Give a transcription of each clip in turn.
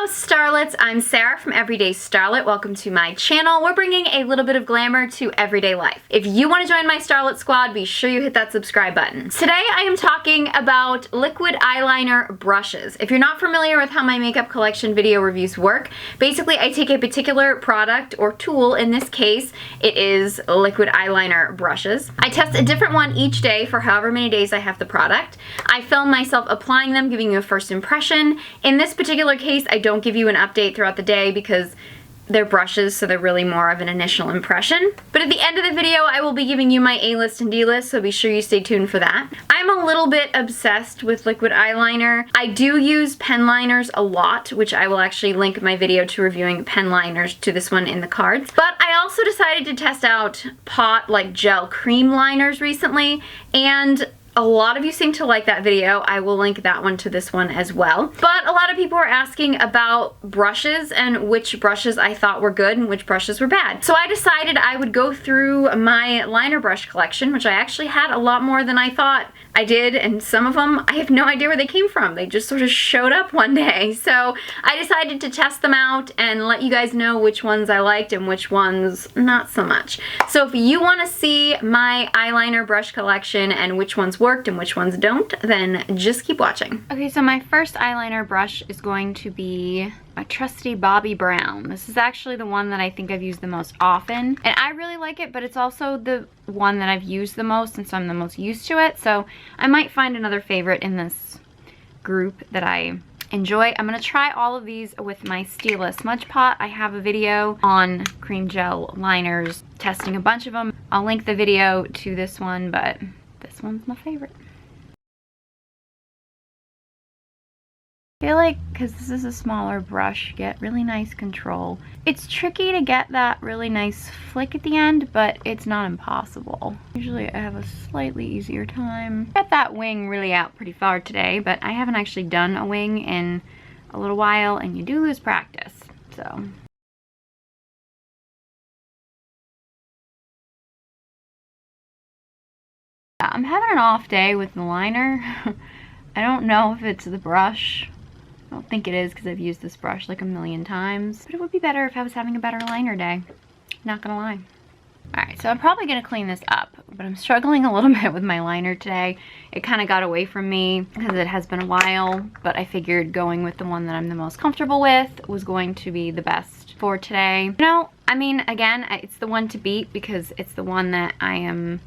Starlets, I'm Sarah from Everyday Starlet. Welcome to my channel. We're bringing a little bit of glamour to everyday life. If you want to join my Starlet squad, be sure you hit that subscribe button. Today I am talking about liquid eyeliner brushes. If you're not familiar with how my makeup collection video reviews work, basically I take a particular product or tool. In this case, it is liquid eyeliner brushes. I test a different one each day for however many days I have the product. I film myself applying them, giving you a first impression. In this particular case, I don't give you an update throughout the day because they're brushes, so they're really more of an initial impression. But at the end of the video, I will be giving you my A-list and D-list, so be sure you stay tuned for that. I'm a little bit obsessed with liquid eyeliner. I do use pen liners a lot, which I will actually link my video to reviewing pen liners to this one in the cards. But I also decided to test out pot, like gel cream liners recently, and a lot of you seem to like that video. I will link that one to this one as well. But a lot of people were asking about brushes and which brushes I thought were good and which brushes were bad. So I decided I would go through my liner brush collection, which I actually had a lot more than I thought I did, and some of them I have no idea where they came from. They just sort of showed up one day. So I decided to test them out and let you guys know which ones I liked and which ones not so much. So if you want to see my eyeliner brush collection and which ones worked and which ones don't, then just keep watching. Okay, so my first eyeliner brush is going to be my trusty Bobbi Brown. This is actually the one that I think I've used the most often, and I really like it, but it's also the one that I've used the most, and so I'm the most used to it, so I might find another favorite in this group that I enjoy. I'm gonna try all of these with my Stila Smudge Pot. I have a video on cream gel liners, testing a bunch of them. I'll link the video to this one, but this one's my favorite. I feel like, because this is a smaller brush, you get really nice control. It's tricky to get that really nice flick at the end, but it's not impossible. Usually I have a slightly easier time. Got that wing really out pretty far today, but I haven't actually done a wing in a little while, and you do lose practice, so. I'm having an off day with the liner. I don't know if it's the brush. I don't think it is because I've used this brush like a million times, but it would be better if I was having a better liner day. Not gonna lie. Alright, so I'm probably gonna clean this up, but I'm struggling a little bit with my liner today. It kind of got away from me because it has been a while, but I figured going with the one that I'm the most comfortable with was going to be the best for today. You know, I mean, again, it's the one to beat because it's the one that I am,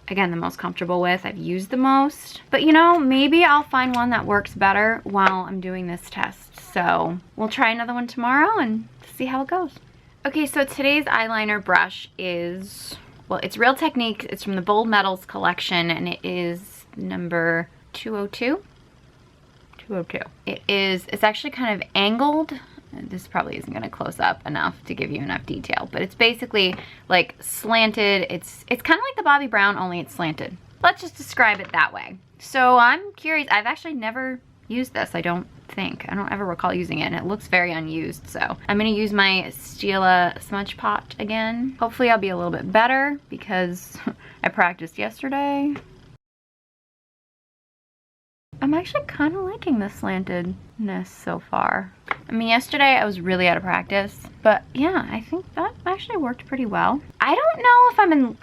again, the most comfortable with. I've used the most, but you know, maybe I'll find one that works better while I'm doing this test. So we'll try another one tomorrow and see how it goes. Okay, so today's eyeliner brush is, well, it's Real Technique. It's from the Bold Metals collection, and it is number 202. 202. It's actually kind of angled. This probably isn't gonna close up enough to give you enough detail, but it's basically like slanted. It's kind of like the Bobbi Brown, only it's slanted. Let's just describe it that way. So I'm curious, I've actually never used this, I don't think. I don't ever recall using it, and it looks very unused, so I'm gonna use my Stila Smudge Pot again. Hopefully I'll be a little bit better because I practiced yesterday. I'm actually kind of liking the slantedness so far. I mean, yesterday I was really out of practice, but yeah, I think that actually worked pretty well. I don't know if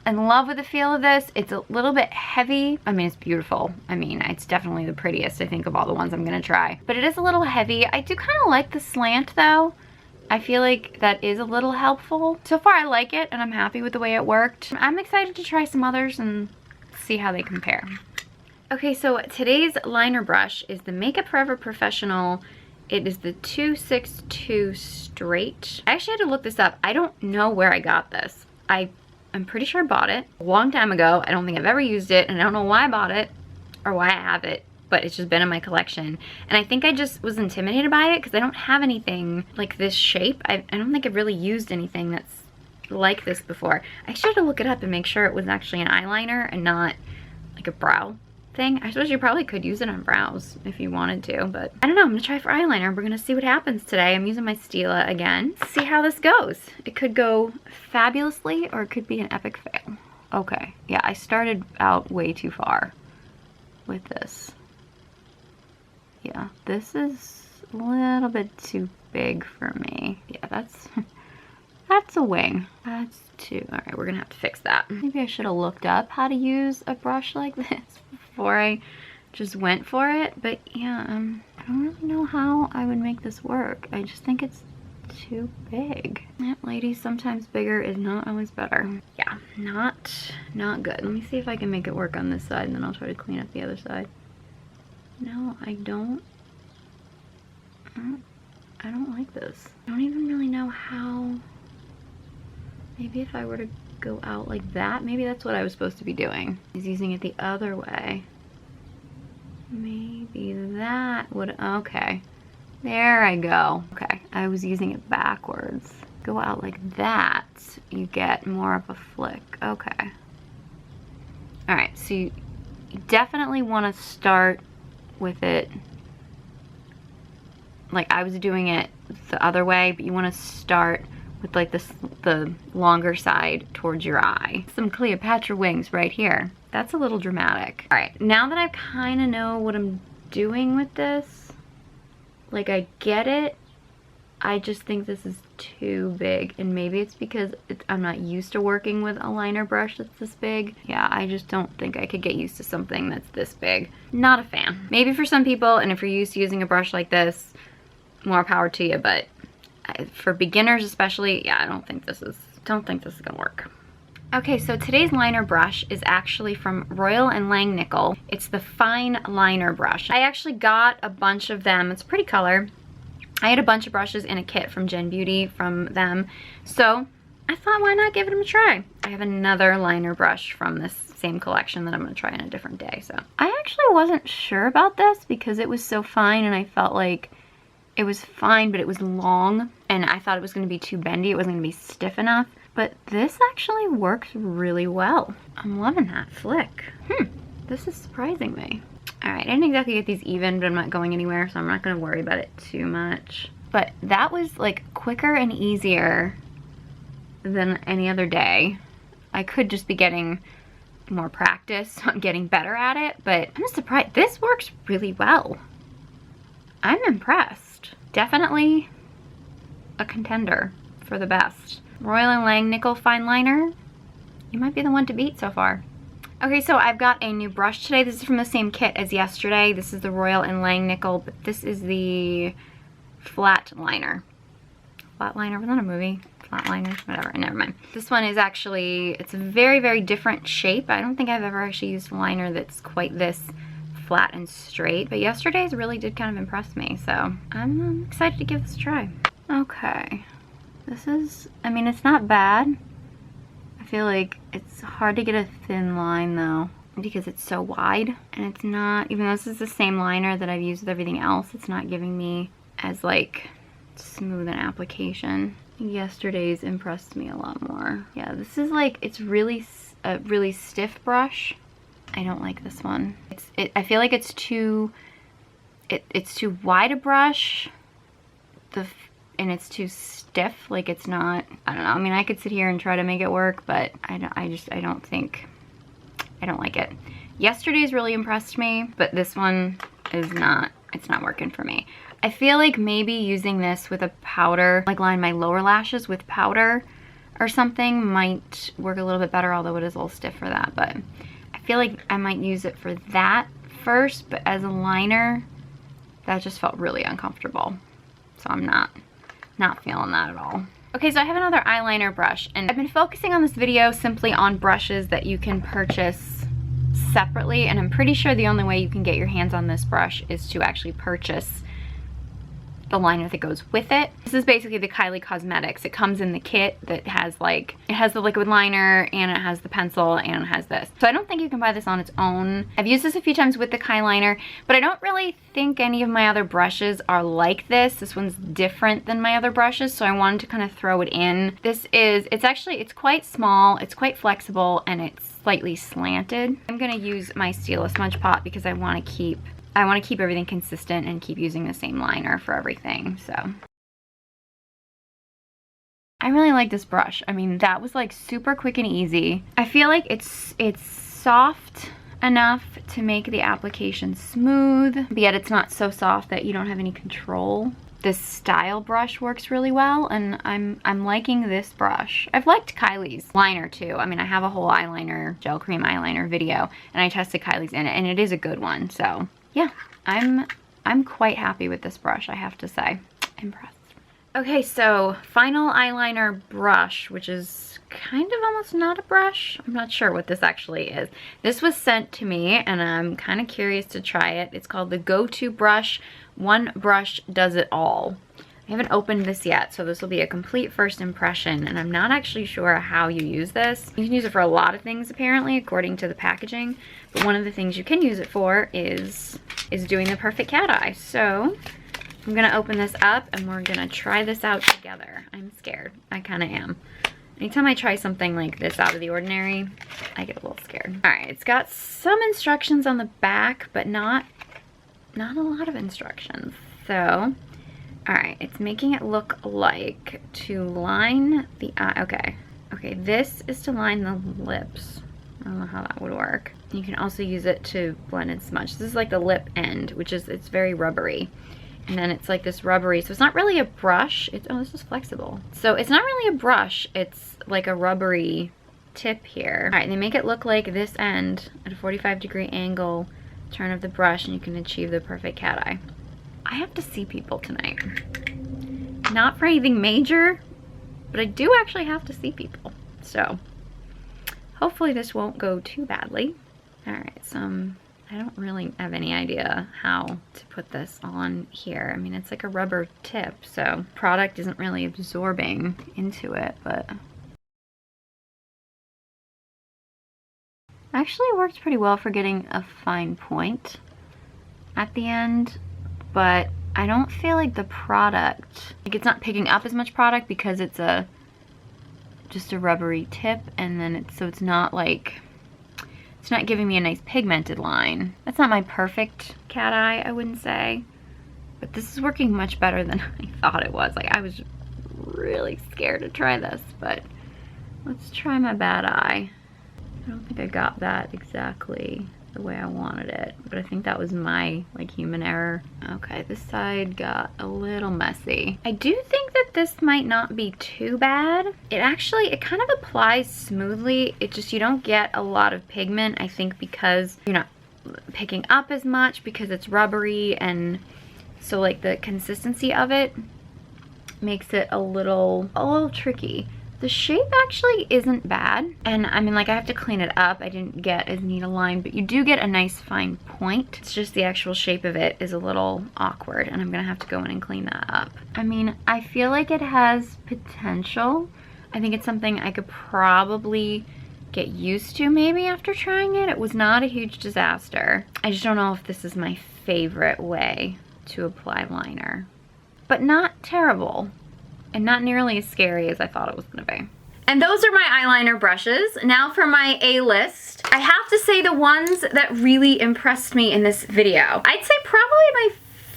I'm in love with the feel of this. It's a little bit heavy. I mean, it's beautiful. I mean, it's definitely the prettiest, I think, of all the ones I'm gonna try. But it is a little heavy. I do kind of like the slant, though. I feel like that is a little helpful. So far, I like it, and I'm happy with the way it worked. I'm excited to try some others and see how they compare. Okay, so today's liner brush is the Makeup Forever Professional. It is the 262 Straight. I actually had to look this up. I don't know where I got this. I'm pretty sure I bought it a long time ago. I don't think I've ever used it, and I don't know why I bought it or why I have it, but it's just been in my collection. And I think I just was intimidated by it because I don't have anything like this shape. I don't think I've really used anything that's like this before. I actually had to look it up and make sure it was actually an eyeliner and not like a brow thing. I suppose you probably could use it on brows if you wanted to, but I don't know. I'm gonna try for eyeliner. We're gonna see what happens today. I'm using my Stila again. See how this goes. It could go fabulously or it could be an epic fail. Okay, yeah, I started out way too far with this. Yeah, this is a little bit too big for me. Yeah, that's a wing. That's too, all right, we're gonna have to fix that. Maybe I should have looked up how to use a brush like this before I just went for it. But yeah, I don't really know how I would make this work. I just think it's too big. Yep, ladies, sometimes bigger is not always better. Yeah, not good. Let me see if I can make it work on this side, and then I'll try to clean up the other side. No, I don't like this. I don't even really know how. Maybe if I were to go out like that, maybe that's what I was supposed to be doing. Is using it the other way. Maybe that would, okay. There I go. Okay, I was using it backwards. Go out like that, you get more of a flick. Okay. All right, so you definitely want to start with it like I was doing it the other way, but you want to start with like the longer side towards your eye. Some Cleopatra wings right here. That's a little dramatic. All right, now that I kind of know what I'm doing with this, like I get it, I just think this is too big, and maybe it's because I'm not used to working with a liner brush that's this big. Yeah, I just don't think I could get used to something that's this big. Not a fan. Maybe for some people, and if you're used to using a brush like this, more power to you, but for beginners especially, yeah, I don't think this is gonna work. Okay, so today's liner brush is actually from Royal and Langnickel. It's the fine liner brush. I actually got a bunch of them. It's a pretty color. I had a bunch of brushes in a kit from Gen Beauty from them, so I thought, why not give them a try? I have another liner brush from this same collection that I'm gonna try on a different day. So I actually wasn't sure about this because it was so fine, and I felt like it was fine, but it was long, and I thought it was gonna be too bendy. It wasn't gonna be stiff enough, but this actually works really well. I'm loving that flick. This is surprising me. All right, I didn't exactly get these even, but I'm not going anywhere, so I'm not gonna worry about it too much. But that was like quicker and easier than any other day. I could just be getting more practice on getting better at it, but I'm surprised. This works really well. I'm impressed. Definitely a contender for the best. Royal and Langnickel fine liner, you might be the one to beat so far. Okay, so I've got a new brush today. This is from the same kit as yesterday. This is the Royal and Langnickel, but this is the flat liner. Flat liner, was that a movie? Flat liners, whatever, never mind. This one is actually, it's a very, very different shape. I don't think I've ever actually used a liner that's quite this flat and straight, but yesterday's really did kind of impress me, so I'm excited to give this a try. Okay, this is, I mean, it's not bad. I feel like it's hard to get a thin line though, because it's so wide, and it's not, even though this is the same liner that I've used with everything else, it's not giving me as like smooth an application. Yesterday's impressed me a lot more. Yeah, this is like, it's really a really stiff brush. I don't like this one. I feel like it's too wide a brush, and it's too stiff. Like it's not, I don't know. I mean, I could sit here and try to make it work, but I don't like it. Yesterday's really impressed me, but this one is not, it's not working for me. I feel like maybe using this with a powder, like line my lower lashes with powder or something, might work a little bit better, although it is a little stiff for that, but I feel like I might use it for that first, but as a liner, that just felt really uncomfortable. So I'm not feeling that at all. Okay, so I have another eyeliner brush, and I've been focusing on this video simply on brushes that you can purchase separately, and I'm pretty sure the only way you can get your hands on this brush is to actually purchase the liner that goes with it. This is basically the Kylie Cosmetics. It comes in the kit that has like, it has the liquid liner and it has the pencil and it has this. So I don't think you can buy this on its own. I've used this a few times with the Kyliner, but I don't really think any of my other brushes are like this. This one's different than my other brushes, so I wanted to kind of throw it in. This is, it's quite small, it's quite flexible, and it's slightly slanted. I'm gonna use my Stila Smudge Pot because I want to keep everything consistent and keep using the same liner for everything, so. I really like this brush. I mean, that was like super quick and easy. I feel like it's soft enough to make the application smooth, but yet it's not so soft that you don't have any control. This style brush works really well, and I'm liking this brush. I've liked Kylie's liner too. I mean, I have a whole eyeliner, gel cream eyeliner video, and I tested Kylie's in it, and it is a good one. So yeah, I'm quite happy with this brush, I have to say. Impressed. Okay, so final eyeliner brush, which is kind of almost not a brush. I'm not sure what this actually is. This was sent to me, and I'm kind of curious to try it. It's called the Go-To Brush. One brush does it all. I haven't opened this yet, so this will be a complete first impression, and I'm not actually sure how you use this. You can use it for a lot of things, apparently, according to the packaging, but one of the things you can use it for is doing the perfect cat eye. So I'm gonna open this up, and we're gonna try this out together. I'm scared. I kind of am. Anytime I try something like this out of the ordinary, I get a little scared. All right, it's got some instructions on the back, but not a lot of instructions. So, all right, it's making it look like to line the eye. Okay, this is to line the lips. I don't know how that would work. You can also use it to blend and smudge. This is like the lip end, which is, it's very rubbery. And then it's like this rubbery, so it's not really a brush. Oh, this is flexible. So it's not really a brush, it's like a rubbery tip here. All right, they make it look like this end at a 45-degree angle, turn of the brush, and you can achieve the perfect cat eye. I have to see people tonight. Not for anything major, but I do actually have to see people. So hopefully this won't go too badly. All right, so I don't really have any idea how to put this on here. I mean, it's like a rubber tip, so product isn't really absorbing into it, but actually worked pretty well for getting a fine point at the end, but I don't feel like the product, like it's not picking up as much product because it's just a rubbery tip, and then it's not like, it's not giving me a nice pigmented line. That's not my perfect cat eye, I wouldn't say, but this is working much better than I thought it was. Like, I was really scared to try this, but let's try my bad eye. I don't think I got that exactly the way I wanted it, but I think that was my like human error. Okay, this side got a little messy. I do think that this might not be too bad. It kind of applies smoothly. It just, you don't get a lot of pigment, I think, because you're not picking up as much because it's rubbery, and so like the consistency of it makes it a little tricky. The shape actually isn't bad, and I mean, like, I have to clean it up. I didn't get as neat a line, but you do get a nice fine point. It's just the actual shape of it is a little awkward, and I'm gonna have to go in and clean that up. I mean, I feel like it has potential. I think it's something I could probably get used to maybe after trying it. It was not a huge disaster. I just don't know if this is my favorite way to apply liner, but not terrible. And not nearly as scary as I thought it was gonna be. And those are my eyeliner brushes. Now for my A-list. I have to say the ones that really impressed me in this video. I'd say probably my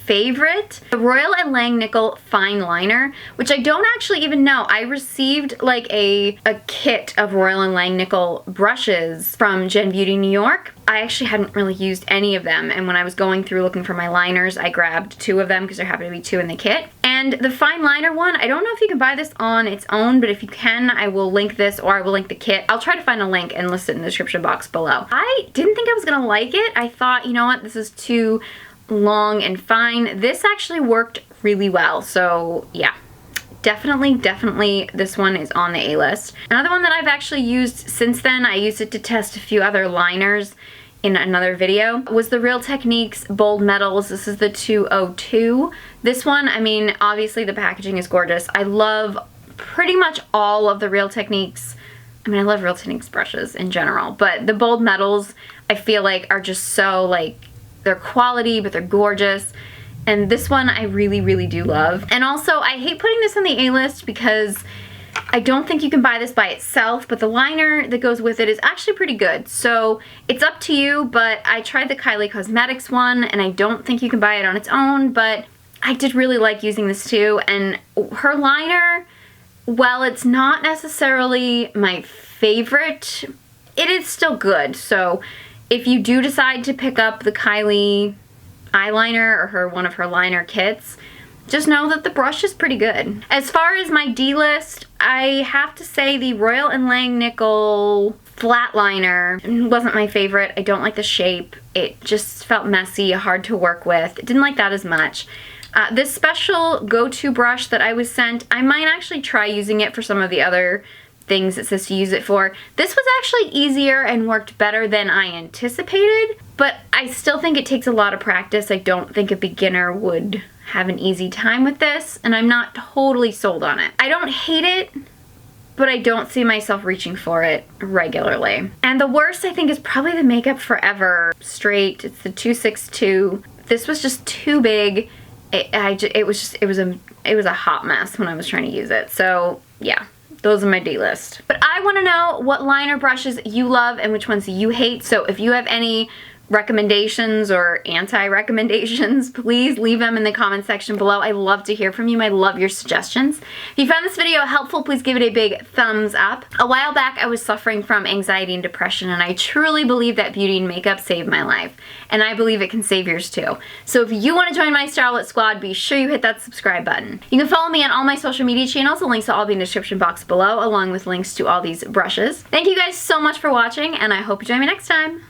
favorite, the Royal and Langnickel Fine Liner, which I don't actually even know. I received like a kit of Royal and Langnickel brushes from Gen Beauty New York. I actually hadn't really used any of them, and when I was going through looking for my liners, I grabbed 2 of them because there happened to be 2 in the kit. And the fine liner one, I don't know if you can buy this on its own, but if you can, I will link this, or I will link the kit. I'll try to find a link and list it in the description box below. I didn't think I was gonna like it. I thought, you know what, this is too long and fine. This actually worked really well, so yeah. Definitely this one is on the A-list. Another one that I've actually used since then, I used it to test a few other liners in another video, was the Real Techniques Bold Metals. This is the 202. This one, I mean, obviously the packaging is gorgeous. I love pretty much all of the Real Techniques. I mean, I love Real Techniques brushes in general, but the Bold Metals I feel like are just so like, they're quality, but they're gorgeous. And this one I really do love. And also, I hate putting this on the A-list because I don't think you can buy this by itself, but the liner that goes with it is actually pretty good. So it's up to you, but I tried the Kylie Cosmetics one, and I don't think you can buy it on its own, but I did really like using this too. And her liner, while it's not necessarily my favorite, it is still good. So if you do decide to pick up the Kylie eyeliner or one of her liner kits, just know that the brush is pretty good. As far as my D-list, I have to say the Royal & Langnickel flat liner wasn't my favorite. I don't like the shape. It just felt messy, hard to work with. Didn't like that as much. This special go-to brush that I was sent, I might actually try using it for some of the other things it says to use it for. This was actually easier and worked better than I anticipated, but I still think it takes a lot of practice. I don't think a beginner would have an easy time with this, and I'm not totally sold on it. I don't hate it, but I don't see myself reaching for it regularly. And the worst, I think, is probably the Makeup Forever Straight. It's the 262. This was just too big. It was a hot mess when I was trying to use it. So yeah, those are my D-list. But I want to know what liner brushes you love and which ones you hate. So if you have any recommendations or anti-recommendations, please leave them in the comment section below. I love to hear from you. I love your suggestions. If you found this video helpful, please give it a big thumbs up. A while back, I was suffering from anxiety and depression, and I truly believe that beauty and makeup saved my life, and I believe it can save yours too. So if you want to join my Starlet squad, be sure you hit that subscribe button. You can follow me on all my social media channels. The links will all be in the description box below, along with links to all these brushes. Thank you guys so much for watching, and I hope you join me next time.